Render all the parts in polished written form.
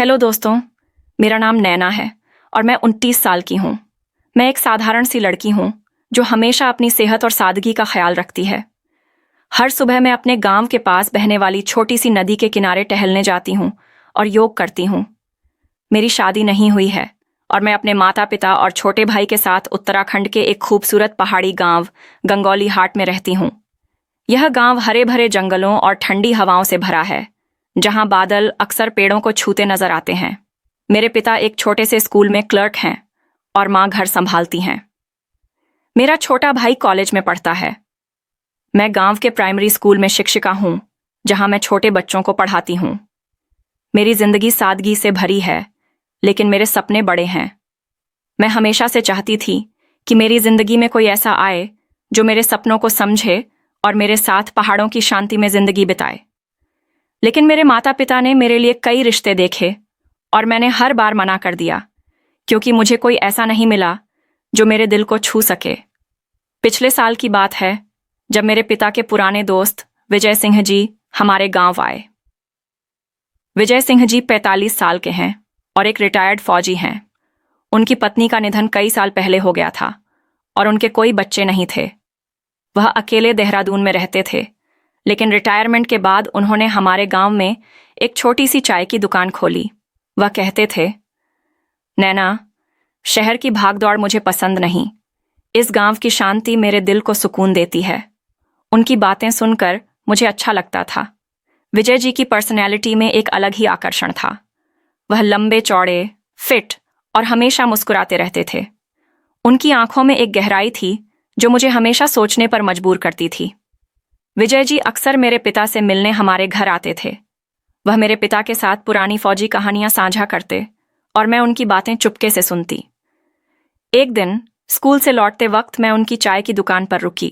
Hello दोस्तों, मेरा नाम नैना है और मैं 29 साल की हूँ। मैं एक साधारण सी लड़की हूँ जो हमेशा अपनी सेहत और सादगी का ख्याल रखती है। हर सुबह मैं अपने गांव के पास बहने वाली छोटी सी नदी के किनारे टहलने जाती हूँ और योग करती हूँ। मेरी शादी नहीं हुई है और मैं अपने माता पिता और छोटे भाई के साथ उत्तराखंड के एक खूबसूरत पहाड़ी गांव गंगौली हाट में रहती हूँ। यह गांव हरे भरे जंगलों और ठंडी हवाओं से भरा है, जहां बादल अक्सर पेड़ों को छूते नजर आते हैं। मेरे पिता एक छोटे से स्कूल में क्लर्क हैं और माँ घर संभालती हैं। मेरा छोटा भाई कॉलेज में पढ़ता है। मैं गांव के प्राइमरी स्कूल में शिक्षिका हूँ, जहां मैं छोटे बच्चों को पढ़ाती हूँ। मेरी जिंदगी सादगी से भरी है, लेकिन मेरे सपने बड़े हैं। मैं हमेशा से चाहती थी कि मेरी जिंदगी में कोई ऐसा आए जो मेरे सपनों को समझे और मेरे साथ पहाड़ों की शांति में जिंदगी बिताए। लेकिन मेरे माता पिता ने मेरे लिए कई रिश्ते देखे और मैंने हर बार मना कर दिया, क्योंकि मुझे कोई ऐसा नहीं मिला जो मेरे दिल को छू सके। पिछले साल की बात है, जब मेरे पिता के पुराने दोस्त विजय सिंह जी हमारे गांव आए। विजय सिंह जी 45 साल के हैं और एक रिटायर्ड फौजी हैं। उनकी पत्नी का निधन कई साल पहले हो गया था और उनके कोई बच्चे नहीं थे। वह अकेले देहरादून में रहते थे, लेकिन रिटायरमेंट के बाद उन्होंने हमारे गांव में एक छोटी सी चाय की दुकान खोली। वह कहते थे, नैना, शहर की भागदौड़ मुझे पसंद नहीं। इस गांव की शांति मेरे दिल को सुकून देती है। उनकी बातें सुनकर मुझे अच्छा लगता था। विजय जी की पर्सनैलिटी में एक अलग ही आकर्षण था। वह लंबे चौड़े, फिट और हमेशा मुस्कुराते रहते थे। उनकी आंखों में एक गहराई थी जो मुझे हमेशा सोचने पर मजबूर करती थी। विजय जी अक्सर मेरे पिता से मिलने हमारे घर आते थे। वह मेरे पिता के साथ पुरानी फौजी कहानियां साझा करते और मैं उनकी बातें चुपके से सुनती। एक दिन स्कूल से लौटते वक्त मैं उनकी चाय की दुकान पर रुकी।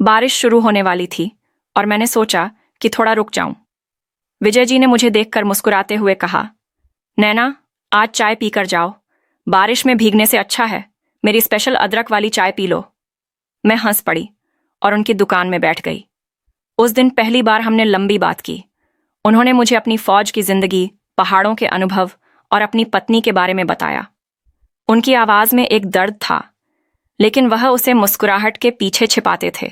बारिश शुरू होने वाली थी और मैंने सोचा कि थोड़ा रुक जाऊं। विजय जी ने मुझे देखकर मुस्कुराते हुए कहा, नैना, आज चाय पीकर जाओ। बारिश में भीगने से अच्छा है मेरी स्पेशल अदरक वाली चाय पी लो। मैं हंस पड़ी और उनकी दुकान में बैठ गई। उस दिन पहली बार हमने लंबी बात की। उन्होंने मुझे अपनी फौज की जिंदगी, पहाड़ों के अनुभव और अपनी पत्नी के बारे में बताया। उनकी आवाज में एक दर्द था, लेकिन वह उसे मुस्कुराहट के पीछे छिपाते थे।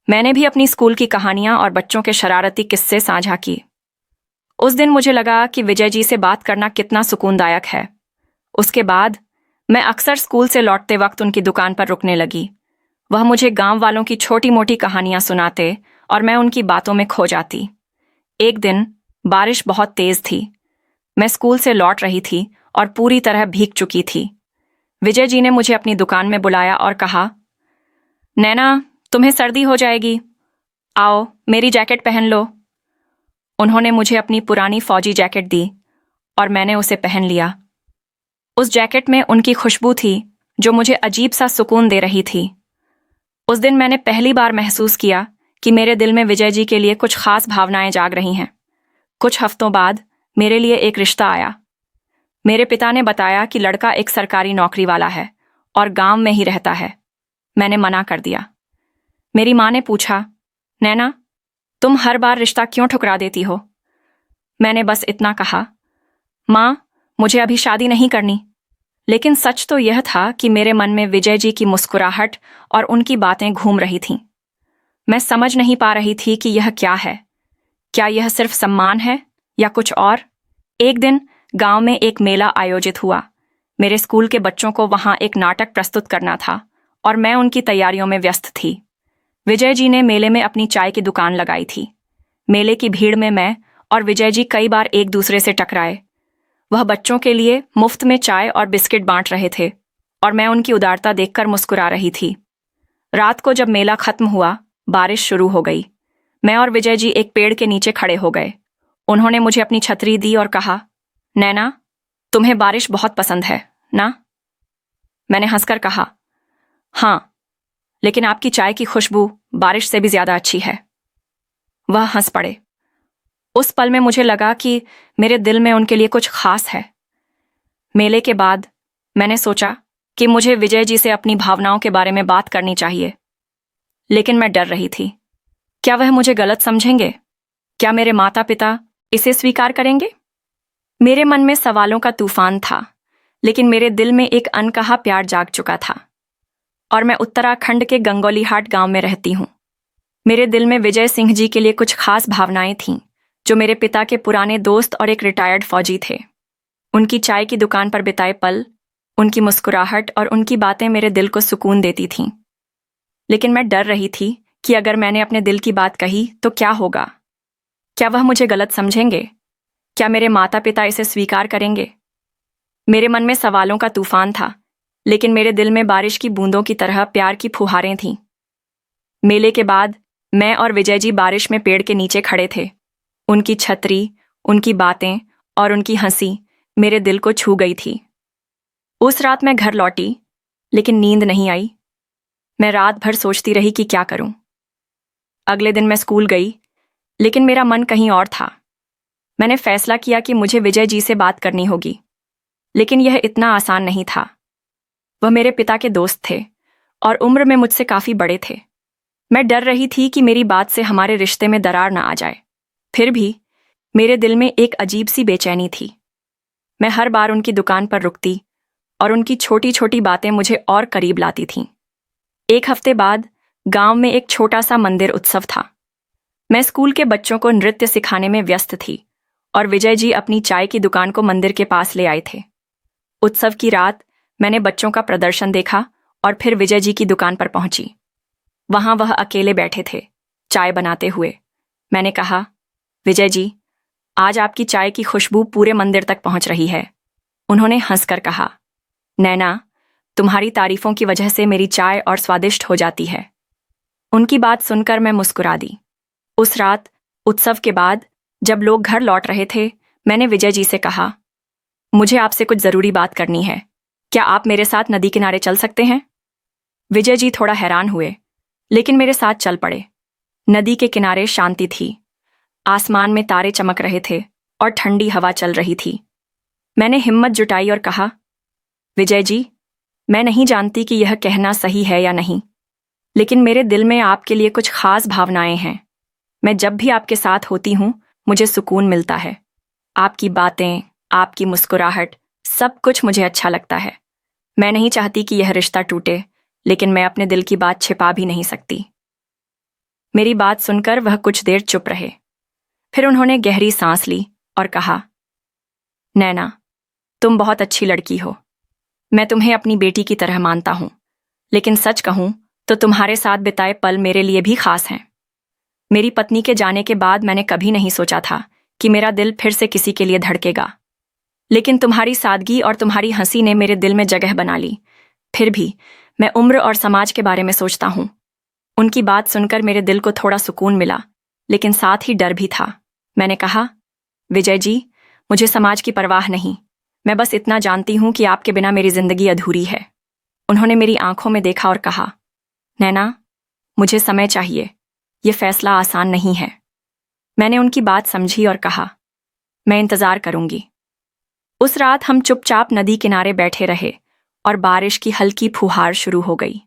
मैंने भी अपनी स्कूल की कहानियां और बच्चों के शरारती किस्से साझा की। उस दिन मुझे लगा कि विजय जी से बात करना कितना सुकूनदायक है। उसके बाद मैं अक्सर स्कूल से लौटते वक्त उनकी दुकान पर रुकने लगी। वह मुझे गांव वालों की छोटी मोटी कहानियां सुनाते और मैं उनकी बातों में खो जाती। एक दिन बारिश बहुत तेज थी। मैं स्कूल से लौट रही थी और पूरी तरह भीग चुकी थी। विजय जी ने मुझे अपनी दुकान में बुलाया और कहा, नैना, तुम्हें सर्दी हो जाएगी, आओ मेरी जैकेट पहन लो। उन्होंने मुझे अपनी पुरानी फौजी जैकेट दी और मैंने उसे पहन लिया। उस जैकेट में उनकी खुशबू थी जो मुझे अजीब सा सुकून दे रही थी। उस दिन मैंने पहली बार महसूस किया कि मेरे दिल में विजय जी के लिए कुछ खास भावनाएं जाग रही हैं। कुछ हफ्तों बाद मेरे लिए एक रिश्ता आया। मेरे पिता ने बताया कि लड़का एक सरकारी नौकरी वाला है और गांव में ही रहता है। मैंने मना कर दिया। मेरी माँ ने पूछा, नैना, तुम हर बार रिश्ता क्यों ठुकरा देती हो? मैंने बस इतना कहा, माँ, मुझे अभी शादी नहीं करनी। लेकिन सच तो यह था कि मेरे मन में विजय जी की मुस्कुराहट और उनकी बातें घूम रही थीं। मैं समझ नहीं पा रही थी कि यह क्या है। क्या यह सिर्फ सम्मान है या कुछ और? एक दिन गांव में एक मेला आयोजित हुआ। मेरे स्कूल के बच्चों को वहां एक नाटक प्रस्तुत करना था और मैं उनकी तैयारियों में व्यस्त थी। विजय जी ने मेले में अपनी चाय की दुकान लगाई थी। मेले की भीड़ में मैं और विजय जी कई बार एक दूसरे से टकराए। वह बच्चों के लिए मुफ्त में चाय और बिस्किट बांट रहे थे और मैं उनकी उदारता देखकर मुस्कुरा रही थी। रात को जब मेला खत्म हुआ, बारिश शुरू हो गई। मैं और विजय जी एक पेड़ के नीचे खड़े हो गए। उन्होंने मुझे अपनी छतरी दी और कहा, नैना, तुम्हें बारिश बहुत पसंद है ना? मैंने हंसकर कहा, हाँ, लेकिन आपकी चाय की खुशबू बारिश से भी ज्यादा अच्छी है। वह हंस पड़े। उस पल में मुझे लगा कि मेरे दिल में उनके लिए कुछ खास है। मेले के बाद मैंने सोचा कि मुझे विजय जी से अपनी भावनाओं के बारे में बात करनी चाहिए, लेकिन मैं डर रही थी। क्या वह मुझे गलत समझेंगे? क्या मेरे माता पिता इसे स्वीकार करेंगे? मेरे मन में सवालों का तूफान था, लेकिन मेरे दिल में एक अनकहा प्यार जाग चुका था। और मैं उत्तराखंड के गंगोलीहाट गांव में रहती हूँ। मेरे दिल में विजय सिंह जी के लिए कुछ खास भावनाएं थीं, जो मेरे पिता के पुराने दोस्त और एक रिटायर्ड फौजी थे। उनकी चाय की दुकान पर बिताए पल, उनकी मुस्कुराहट और उनकी बातें मेरे दिल को सुकून देती थीं। लेकिन मैं डर रही थी कि अगर मैंने अपने दिल की बात कही तो क्या होगा। क्या वह मुझे गलत समझेंगे? क्या मेरे माता पिता इसे स्वीकार करेंगे? मेरे मन में सवालों का तूफान था, लेकिन मेरे दिल में बारिश की बूंदों की तरह प्यार की फुहारें थीं। मेले के बाद मैं और विजय जी बारिश में पेड़ के नीचे खड़े थे। उनकी छतरी, उनकी बातें और उनकी हंसी मेरे दिल को छू गई थी। उस रात मैं घर लौटी, लेकिन नींद नहीं आई। मैं रात भर सोचती रही कि क्या करूं। अगले दिन मैं स्कूल गई, लेकिन मेरा मन कहीं और था। मैंने फैसला किया कि मुझे विजय जी से बात करनी होगी, लेकिन यह इतना आसान नहीं था। वह मेरे पिता के दोस्त थे और उम्र में मुझसे काफी बड़े थे। मैं डर रही थी कि मेरी बात से हमारे रिश्ते में दरार न आ जाए। फिर भी मेरे दिल में एक अजीब सी बेचैनी थी। मैं हर बार उनकी दुकान पर रुकती और उनकी छोटी छोटी बातें मुझे और करीब लाती थीं। एक हफ्ते बाद गांव में एक छोटा सा मंदिर उत्सव था। मैं स्कूल के बच्चों को नृत्य सिखाने में व्यस्त थी और विजय जी अपनी चाय की दुकान को मंदिर के पास ले आए थे। उत्सव की रात मैंने बच्चों का प्रदर्शन देखा और फिर विजय जी की दुकान पर पहुंची। वहां वह अकेले बैठे थे, चाय बनाते हुए। मैंने कहा, विजय जी, आज आपकी चाय की खुशबू पूरे मंदिर तक पहुंच रही है। उन्होंने हंसकर कहा, नैना, तुम्हारी तारीफों की वजह से मेरी चाय और स्वादिष्ट हो जाती है। उनकी बात सुनकर मैं मुस्कुरा दी। उस रात उत्सव के बाद जब लोग घर लौट रहे थे, मैंने विजय जी से कहा, मुझे आपसे कुछ जरूरी बात करनी है। क्या आप मेरे साथ नदी किनारे चल सकते हैं? विजय जी थोड़ा हैरान हुए, लेकिन मेरे साथ चल पड़े। नदी के किनारे शांति थी। आसमान में तारे चमक रहे थे और ठंडी हवा चल रही थी। मैंने हिम्मत जुटाई और कहा, विजय जी, मैं नहीं जानती कि यह कहना सही है या नहीं, लेकिन मेरे दिल में आपके लिए कुछ खास भावनाएं हैं। मैं जब भी आपके साथ होती हूँ, मुझे सुकून मिलता है। आपकी बातें, आपकी मुस्कुराहट, सब कुछ मुझे अच्छा लगता है। मैं नहीं चाहती कि यह रिश्ता टूटे, लेकिन मैं अपने दिल की बात छिपा भी नहीं सकती। मेरी बात सुनकर वह कुछ देर चुप रहे। फिर उन्होंने गहरी सांस ली और कहा, नैना, तुम बहुत अच्छी लड़की हो। मैं तुम्हें अपनी बेटी की तरह मानता हूं, लेकिन सच कहूं तो तुम्हारे साथ बिताए पल मेरे लिए भी खास हैं। मेरी पत्नी के जाने के बाद मैंने कभी नहीं सोचा था कि मेरा दिल फिर से किसी के लिए धड़केगा, लेकिन तुम्हारी सादगी और तुम्हारी हंसी ने मेरे दिल में जगह बना ली। फिर भी मैं उम्र और समाज के बारे में सोचता हूं। उनकी बात सुनकर मेरे दिल को थोड़ा सुकून मिला, लेकिन साथ ही डर भी था। मैंने कहा, विजय जी, मुझे समाज की परवाह नहीं। मैं बस इतना जानती हूं कि आपके बिना मेरी जिंदगी अधूरी है। उन्होंने मेरी आंखों में देखा और कहा, नैना, मुझे समय चाहिए। यह फैसला आसान नहीं है। मैंने उनकी बात समझी और कहा, मैं इंतजार करूंगी। उस रात हम चुपचाप नदी किनारे बैठे रहे और बारिश की हल्की फुहार शुरू हो गई।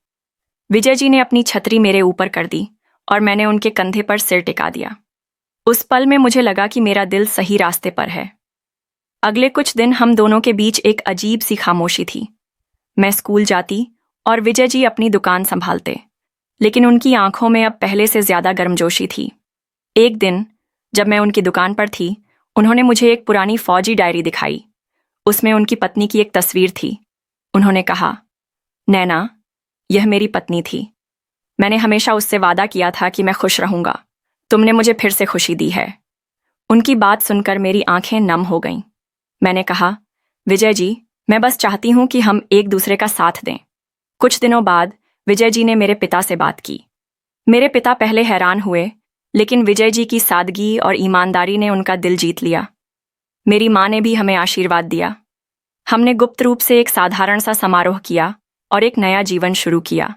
विजय जी ने अपनी छतरी मेरे ऊपर कर दी और मैंने उनके कंधे पर सिर टिका दिया। उस पल में मुझे लगा कि मेरा दिल सही रास्ते पर है। अगले कुछ दिन हम दोनों के बीच एक अजीब सी खामोशी थी। मैं स्कूल जाती और विजय जी अपनी दुकान संभालते, लेकिन उनकी आंखों में अब पहले से ज्यादा गर्मजोशी थी। एक दिन जब मैं उनकी दुकान पर थी, उन्होंने मुझे एक पुरानी फौजी डायरी दिखाई। उसमें उनकी पत्नी की एक तस्वीर थी। उन्होंने कहा, नैना, यह मेरी पत्नी थी। मैंने हमेशा उससे वादा किया था कि मैं खुश रहूंगा। तुमने मुझे फिर से खुशी दी है। उनकी बात सुनकर मेरी आंखें नम हो गईं। मैंने कहा, विजय जी, मैं बस चाहती हूं कि हम एक दूसरे का साथ दें। कुछ दिनों बाद विजय जी ने मेरे पिता से बात की। मेरे पिता पहले हैरान हुए, लेकिन विजय जी की सादगी और ईमानदारी ने उनका दिल जीत लिया। मेरी माँ ने भी हमें आशीर्वाद दिया। हमने गुप्त रूप से एक साधारण सा समारोह किया और एक नया जीवन शुरू किया।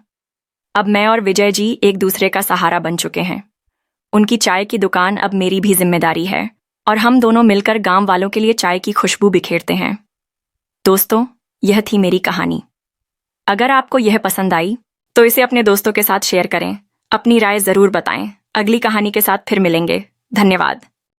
अब मैं और विजय जी एक दूसरे का सहारा बन चुके हैं। उनकी चाय की दुकान अब मेरी भी जिम्मेदारी है और हम दोनों मिलकर गांव वालों के लिए चाय की खुशबू बिखेरते हैं। दोस्तों, यह थी मेरी कहानी। अगर आपको यह पसंद आई तो इसे अपने दोस्तों के साथ शेयर करें। अपनी राय जरूर बताएं। अगली कहानी के साथ फिर मिलेंगे। धन्यवाद।